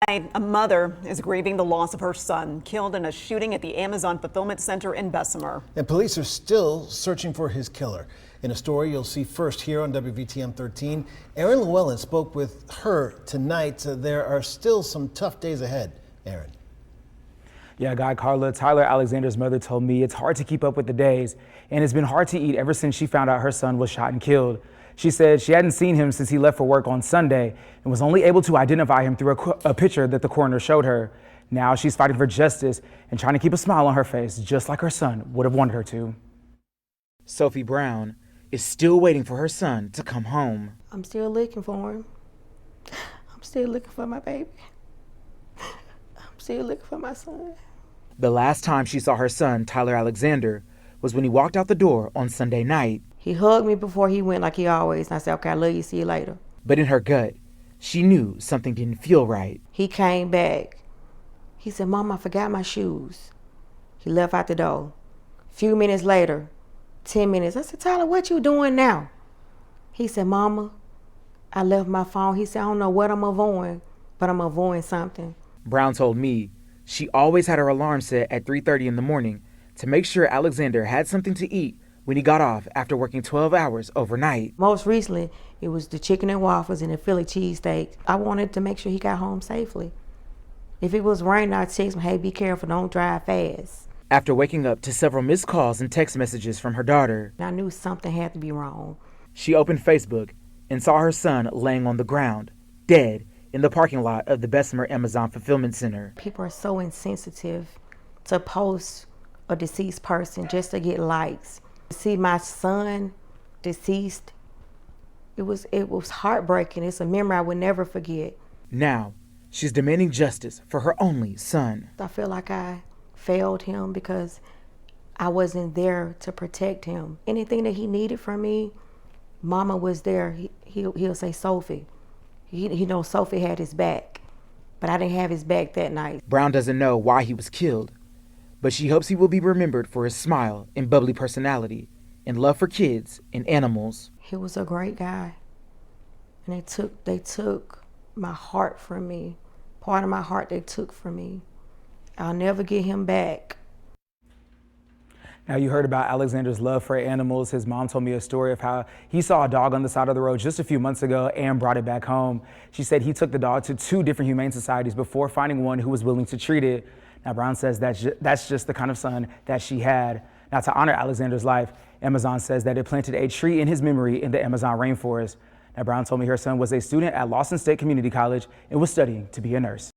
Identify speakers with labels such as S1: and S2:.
S1: A mother is grieving the loss of her son, killed in a shooting at the Amazon Fulfillment Center in Bessemer.
S2: And police are still searching for his killer. In a story you'll see first here on WVTM 13, Aaron Llewellyn spoke with her tonight. There are still some tough days ahead. Aaron.
S3: Yeah, Guy, Carla, Tyler Alexander's mother told me it's hard to keep up with the days, and it's been hard to eat ever since she found out her son was shot and killed. She said she hadn't seen him since he left for work on Sunday and was only able to identify him through a picture that the coroner showed her. Now she's fighting for justice and trying to keep a smile on her face, just like her son would have wanted her to. Sophie Brown is still waiting for her son to come home.
S4: I'm still looking for him. I'm still looking for my baby. I'm still looking for my son.
S3: The last time she saw her son, Tyler Alexander, was when he walked out the door on Sunday night.
S4: He hugged me before he went like he always, and I said, okay, I love you, see you later.
S3: But in her gut, she knew something didn't feel right.
S4: He came back. He said, Mom, I forgot my shoes. He left out the door. A few minutes later, 10 minutes, I said, Tyler, what you doing now? He said, Mama, I left my phone. He said, I don't know what I'm avoiding, but I'm avoiding something.
S3: Brown told me she always had her alarm set at 3:30 in the morning to make sure Alexander had something to eat when he got off after working 12 hours overnight.
S4: Most recently, it was the chicken and waffles and the Philly cheesesteak. I wanted to make sure he got home safely. If it was raining, I'd text him, hey, be careful, don't drive fast.
S3: After waking up to several missed calls and text messages from her daughter,
S4: I knew something had to be wrong.
S3: she opened Facebook and saw her son laying on the ground, dead, in the parking lot of the Bessemer Amazon Fulfillment Center.
S4: People are so insensitive to post a deceased person just to get likes. To see my son deceased, it was heartbreaking. It's a memory I would never forget.
S3: Now, she's demanding justice for her only son.
S4: I feel like I failed him because I wasn't there to protect him. Anything that he needed from me, Mama was there. He'll say, Sophie. He knows Sophie had his back, but I didn't have his back that night.
S3: Brown doesn't know why he was killed, but she hopes he will be remembered for his smile and bubbly personality and love for kids and animals.
S4: He was a great guy, and they took my heart from me. Part of my heart they took from me. I'll never get him back.
S3: Now, you heard about Alexander's love for animals. His mom told me a story of how he saw a dog on the side of the road just a few months ago and brought it back home. She said he took the dog to 2 different humane societies before finding one who was willing to treat it. Now, Brown says that's just the kind of son that she had. Now, to honor Alexander's life, Amazon says that it planted a tree in his memory in the Amazon rainforest. Now, Brown told me her son was a student at Lawson State Community College and was studying to be a nurse.